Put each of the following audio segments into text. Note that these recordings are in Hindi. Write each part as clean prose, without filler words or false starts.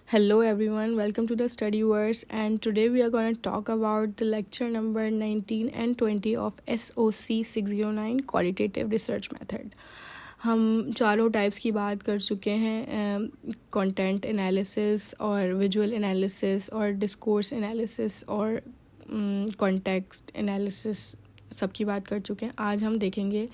Hello everyone, welcome to the Studyverse, and today we are going to talk about the lecture number 19 and 20 of SOC 609 Qualitative Research Method. हम चारों टाइप्स की बात कर चुके हैं, कंटेंट एनालिसिस और विजुअल एनालिसिस और डिस्कोर्स एनालिसिस और कॉन्टेक्स्ट एनालिसिस सबकी बात कर चुके हैं. आज हम देखेंगे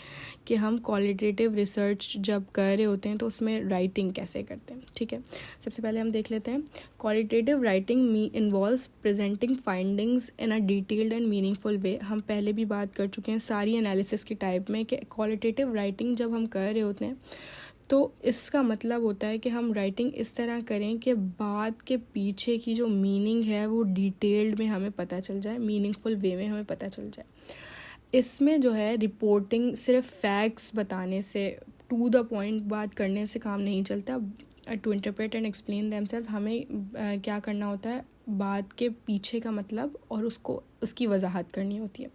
कि हम क्वालिटेटिव रिसर्च जब कर रहे होते हैं तो उसमें राइटिंग कैसे करते हैं. ठीक है, सबसे पहले हम देख लेते हैं. Qualitative writing involves presenting findings in a detailed and meaningful वे. हम पहले भी बात कर चुके हैं सारी एनालिसिस की टाइप में कि क्वालिटेटिव राइटिंग जब हम कर रहे होते हैं तो इसका मतलब होता है कि हम राइटिंग इस तरह करें कि बात के पीछे की जो मीनिंग है वो डिटेल्ड में हमें पता चल जाए, मीनिंगफुल वे में हमें पता चल जाए. इसमें जो है रिपोर्टिंग सिर्फ फैक्ट्स बताने से, टू द पॉइंट बात करने से काम नहीं चलता. To interpret and explain themselves हमें क्या करना होता है, बात के पीछे का मतलब और उसकी वजाहत करनी होती है.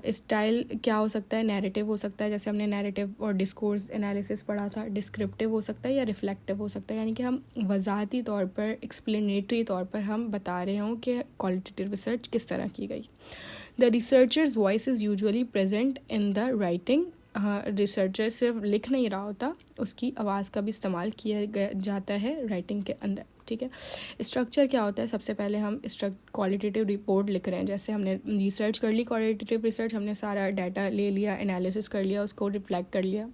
स्टाइल क्या हो सकता है, नैरेटिव हो सकता है, जैसे हमने नैरेटिव और डिस्कोर्स एनालिसिस पढ़ा था. डिस्क्रिप्टिव हो सकता है या रिफ्लेक्टिव हो सकता है, यानी कि हम वजाहती तौर पर, एक्सप्लेनेटरी तौर पर हम बता रहे हों कि क्वालिटेटिव रिसर्च किस तरह की गई. The researchers voice is usually present in the writing. Researcher सिर्फ लिख नहीं रहा होता, उसकी आवाज़ का भी इस्तेमाल किया जाता है राइटिंग के अंदर. ठीक है, स्ट्रक्चर क्या होता है. सबसे पहले हम क्वालिटेटिव रिपोर्ट लिख रहे हैं. जैसे हमने रिसर्च कर ली, क्वालिटेटिव रिसर्च, हमने सारा डाटा ले लिया, एनालिसिस कर लिया, उसको रिफ्लेक्ट कर लिया,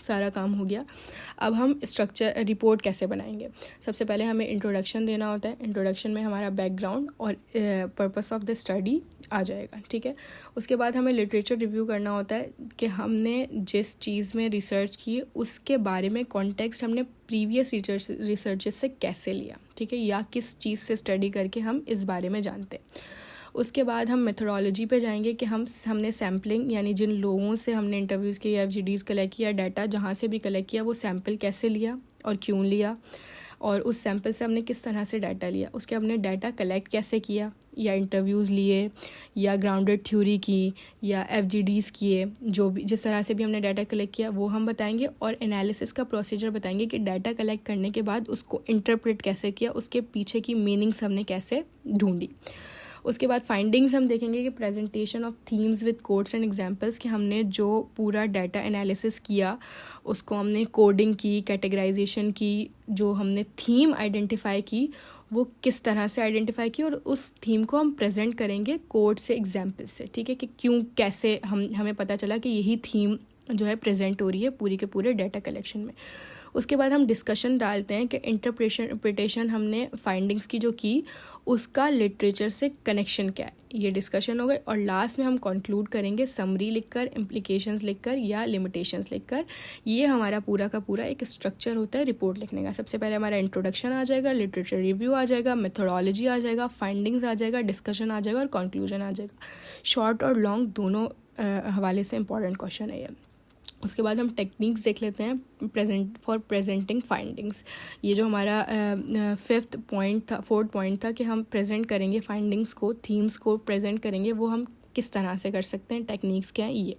सारा काम हो गया. अब हम स्ट्रक्चर रिपोर्ट कैसे बनाएंगे. सबसे पहले हमें इंट्रोडक्शन देना होता है. इंट्रोडक्शन में हमारा बैकग्राउंड और पर्पस ऑफ द स्टडी आ जाएगा. ठीक है, उसके बाद हमें लिटरेचर रिव्यू करना होता है कि हमने जिस चीज़ में रिसर्च की उसके बारे में कॉन्टेक्स्ट हमने प्रीवियस रिसर्चेस से कैसे लिया. ठीक है, या किस चीज़ से स्टडी करके हम इस बारे में जानते हैं. उसके बाद हम मेथोडोलॉजी पे जाएंगे कि हमने सैम्पलिंग, यानी जिन लोगों से हमने इंटरव्यूज़ किए, एफजीडीज़ कलेक्ट किया, डाटा जहाँ से भी कलेक्ट किया, वो सैम्पल कैसे लिया और क्यों लिया, और उस सैम्पल से हमने किस तरह से डाटा लिया. उसके हमने डाटा कलेक्ट कैसे किया, या इंटरव्यूज़ लिए, या ग्राउंडेड थ्योरी की, या एफजीडीज़ किए, जो भी जिस तरह से भी हमने डाटा कलेक्ट किया वो हम बताएंगे. और एनालिसिस का प्रोसीजर बताएंगे कि डाटा कलेक्ट करने के बाद उसको इंटरप्रेट कैसे किया, उसके पीछे की मीनिंग्स हमने कैसे ढूंढी. उसके बाद फाइंडिंग्स हम देखेंगे कि presentation of themes with codes and examples, कि हमने जो पूरा डाटा एनालिसिस किया उसको हमने कोडिंग की, कैटेगराइजेशन की, जो हमने थीम आइडेंटिफाई की वो किस तरह से आइडेंटिफाई की, और उस थीम को हम प्रेजेंट करेंगे कोड से, एग्जांपल्स से. ठीक है, कि क्यों, कैसे हमें पता चला कि यही थीम जो है प्रेजेंट हो रही है पूरी के पूरे डाटा कलेक्शन में. उसके बाद हम डिस्कशन डालते हैं कि इंटरप्रिटेशन हमने फाइंडिंग्स की जो की उसका लिटरेचर से कनेक्शन क्या है, ये डिस्कशन हो गए. और लास्ट में हम कंक्लूड करेंगे समरी लिखकर, इम्प्लीकेशंस लिखकर या लिमिटेशंस लिखकर. ये हमारा पूरा का पूरा एक स्ट्रक्चर होता है रिपोर्ट लिखने का. सबसे पहले हमारा इंट्रोडक्शन आ जाएगा, लिटरेचर रिव्यू आ जाएगा, मेथोडोलॉजी आ जाएगा, फाइंडिंग्स आ जाएगा, डिस्कशन आ जाएगा और कंक्लूजन आ जाएगा. शॉर्ट और लॉन्ग दोनों हवाले से इंपॉर्टेंट क्वेश्चन है ये. उसके बाद हम टेक्निक्स देख लेते हैं प्रेजेंटिंग फाइंडिंग्स. ये जो हमारा फोर्थ पॉइंट था कि हम प्रेजेंट करेंगे फाइंडिंग्स को, थीम्स को प्रेजेंट करेंगे, वो हम किस तरह से कर सकते हैं, टेक्निक्स क्या हैं ये.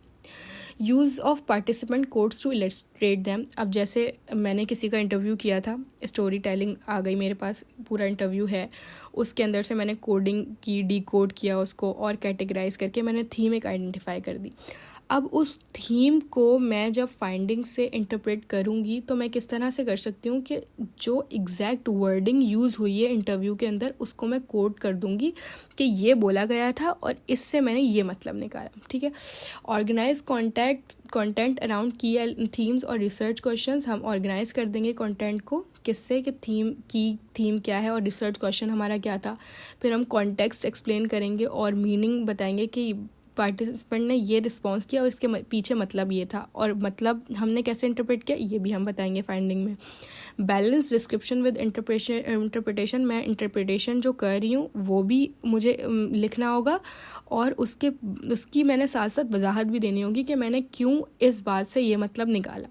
Use of participant codes to illustrate them. अब जैसे मैंने किसी का इंटरव्यू किया था, स्टोरी टेलिंग आ गई मेरे पास, पूरा इंटरव्यू है, उसके अंदर से मैंने कोडिंग की, डी कोड किया उसको और कैटेगराइज करके मैंने थीम एक आइडेंटिफाई कर दी. अब उस थीम को मैं जब फाइंडिंग से इंटरप्रेट करूँगी तो मैं किस तरह से कर सकती हूँ कि जो एग्जैक्ट वर्डिंग यूज़ हुई है इंटरव्यू के अंदर उसको मैं कोड कर दूँगी कि ये बोला गया था और इससे मैंने ये मतलब निकाला. ठीक है, ऑर्गेनाइज कंटेंट अराउंड की थीम्स और रिसर्च क्वेश्चंस. हम ऑर्गेनाइज कर देंगे कंटेंट को किससे, कि थीम क्या है और रिसर्च क्वेश्चन हमारा क्या था. फिर हम कॉन्टेक्स्ट एक्सप्लेन करेंगे और मीनिंग बताएंगे कि पार्टिसिपेंट ने ये रिस्पॉन्स किया और इसके पीछे मतलब ये था, और मतलब हमने कैसे इंटरप्रेट किया ये भी हम बताएंगे फाइंडिंग में. Balance description with interpretation. मैं इंटरप्रिटेशन जो कर रही हूँ वो भी मुझे लिखना होगा और उसकी मैंने साथ साथ वजाहत भी देनी होगी कि मैंने क्यों इस बात से ये मतलब निकाला.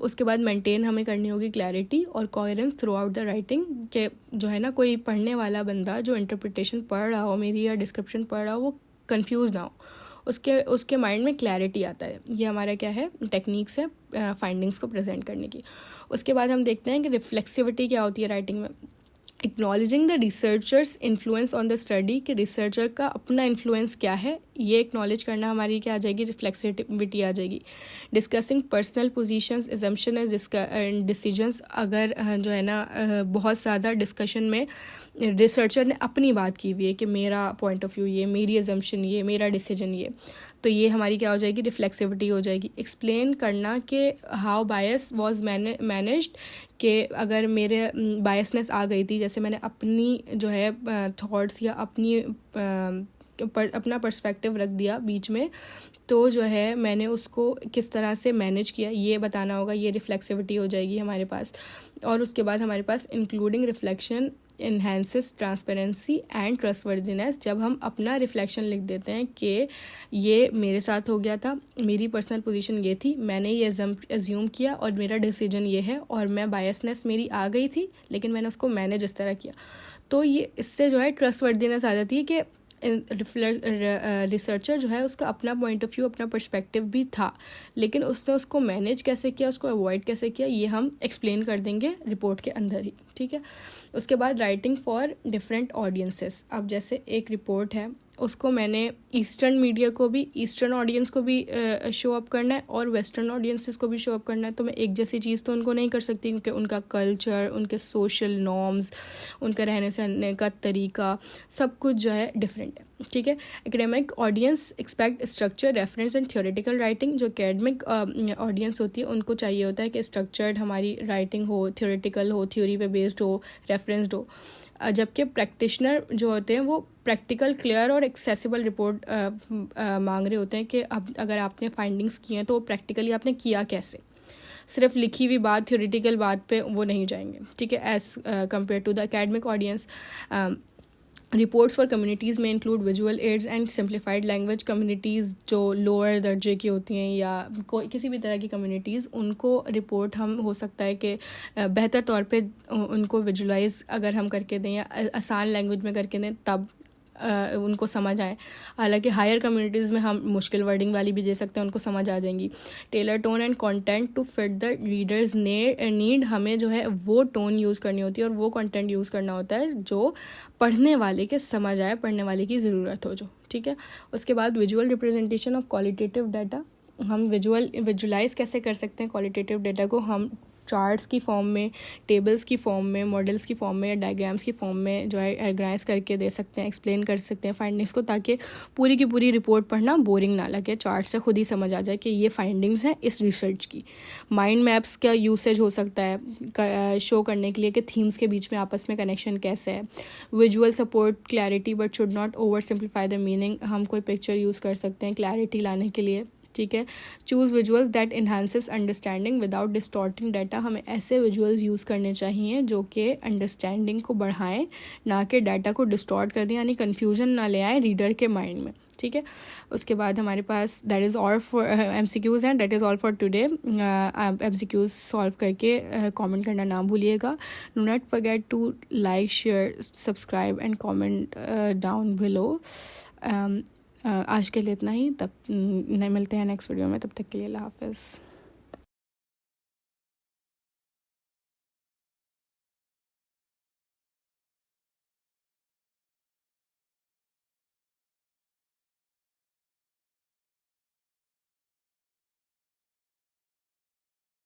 उसके बाद मेंटेन हमें करनी होगी क्लैरिटी और coherence through out the writing, के जो है ना, कोई पढ़ने वाला बंदा जो इंटरप्रिटेशन पढ़ रहा हो मेरी या डिस्क्रिप्शन पढ़ रहा हो वो कंफ्यूज ना हो उसके उसके माइंड में क्लैरिटी आता है। ये हमारा क्या है, टेक्निक्स है फाइंडिंग्स को प्रेजेंट करने की। उसके बाद हम देखते हैं कि रिफ्लेक्सिविटी क्या होती है राइटिंग में। Acknowledging the researchers influence on the study, कि रिसर्चर का अपना इन्फ्लुएंस क्या है, ये एक्नॉलेज करना हमारी क्या आ जाएगी, रिफ्लेक्सिविटी आ जाएगी। Discussing personal positions, assumption and decisions, अगर जो है ना बहुत ज़्यादा डिस्कशन में रिसर्चर ने अपनी बात की हुई है कि मेरा पॉइंट ऑफ व्यू ये, मेरी एजम्पशन ये, मेरा डिसीजन ये, तो ये हमारी क्या हो जाएगी, रिफ्लेक्सिविटी हो जाएगी। एक्सप्लेन करना कि हाउ बायस वॉज मैनेज्ड, कि अगर मेरे बायसनेस आ गई थी, जैसे मैंने अपनी जो है थॉट्स या अपना पर्सपेक्टिव रख दिया बीच में, तो जो है मैंने उसको किस तरह से मैनेज किया, ये बताना होगा। ये रिफ्लेक्सिविटी हो जाएगी हमारे पास। और उसके बाद हमारे पास including reflection enhances transparency and trustworthiness, जब हम अपना रिफ्लेक्शन लिख देते हैं कि ये मेरे साथ हो गया था, मेरी पर्सनल पोजीशन ये थी, मैंने ये एज्यूम किया और मेरा डिसीजन ये है, और मैं बायसनेस मेरी आ गई थी लेकिन मैंने उसको मैनेज इस तरह किया, तो ये इससे जो है ट्रस्टवर्दीनेस आ जाती है कि रिसर्चर जो है उसका अपना पॉइंट ऑफ व्यू, अपना पर्सपेक्टिव भी था, लेकिन उसने उसको मैनेज कैसे किया, उसको अवॉइड कैसे किया, ये हम एक्सप्लेन कर देंगे रिपोर्ट के अंदर ही, ठीक है। उसके बाद राइटिंग फॉर डिफरेंट ऑडियंसेस। अब जैसे एक रिपोर्ट है, उसको मैंने ईस्टर्न मीडिया को भी, ईस्टर्न ऑडियंस को भी शो अप करना है और वेस्टर्न ऑडियंसेस को भी शो अप करना है, तो मैं एक जैसी चीज़ तो उनको नहीं कर सकती, क्योंकि उनका कल्चर, उनके सोशल नॉर्म्स, उनका रहने सहने का तरीका, सब कुछ जो है डिफरेंट है, ठीक है। Academic audience expect structure, reference and theoretical writing. जो एकेडमिक ऑडियंस होती है उनको चाहिए होता है कि स्ट्रक्चर्ड हमारी राइटिंग हो, थ्योरेटिकल हो, थ्योरी पे बेस्ड हो, रेफरेंस्ड हो, जबकि प्रैक्टिशनर जो होते हैं वो प्रैक्टिकल, क्लियर और एक्सेसिबल रिपोर्ट मांग रहे होते हैं कि अब अगर आपने फाइंडिंग्स की हैं तो प्रैक्टिकली आपने किया कैसे, सिर्फ लिखी हुई बात, थ्योरेटिकल बात पे वो नहीं जाएंगे, ठीक है। As compared to the academic audience, reports for communities में include visual aids and simplified language. Communities जो लोअर दर्जे की होती हैं या कोई किसी भी तरह की कम्युनिटीज़, उनको रिपोर्ट हम हो सकता है कि बेहतर तौर पे उनको विजुलाइज अगर हम करके दें या आसान लैंग्वेज में करके दें तब उनको समझ आए। हालांकि हायर कम्युनिटीज़ में हम मुश्किल वर्डिंग वाली भी दे सकते हैं, उनको समझ आ जाएंगी। Tailor tone and content to fit the reader's need, हमें जो है वो टोन यूज़ करनी होती है और वो कंटेंट यूज़ करना होता है जो पढ़ने वाले के समझ आए, पढ़ने वाले की ज़रूरत हो जो, ठीक है। उसके बाद visual representation of qualitative data. हम विजुलाइज कैसे कर सकते हैं क्वालिटेटिव डाटा को, हम चार्ट्स की फॉर्म में, टेबल्स की फॉर्म में, मॉडल्स की फॉर्म में या डायग्राम्स की फॉर्म में जो है ऑर्गेनाइज करके दे सकते हैं, एक्सप्लेन कर सकते हैं फाइंडिंग्स को, ताकि पूरी की पूरी रिपोर्ट पढ़ना बोरिंग ना लगे, चार्ट से खुद ही समझ आ जाए कि ये फाइंडिंग्स हैं इस रिसर्च की। माइंड मैप्स का यूसेज हो सकता है शो करने के लिए कि थीम्स के बीच में आपस में कनेक्शन कैसे है। Visual support clarity but should not over simplify the meaning, हम कोई पिक्चर यूज़ कर सकते हैं क्लैरिटी लाने के लिए, ठीक है। Choose visuals that enhances understanding without distorting data, हमें ऐसे विजुअल्स यूज़ करने चाहिए जो कि अंडरस्टैंडिंग को बढ़ाएं, ना कि डाटा को डिस्टॉर्ट कर दें, यानी कन्फ्यूजन ना ले आए रीडर के माइंड में, ठीक है। उसके बाद हमारे पास that is all for MCQs हैं, that is all for today. MCQs solve करके कमेंट करना ना भूलिएगा। Do not forget to like, share, subscribe and comment down below. आज के लिए इतना ही, तब नहीं मिलते हैं नेक्स्ट वीडियो में, तब तक के लिए अल्लाह हाफ़िज़।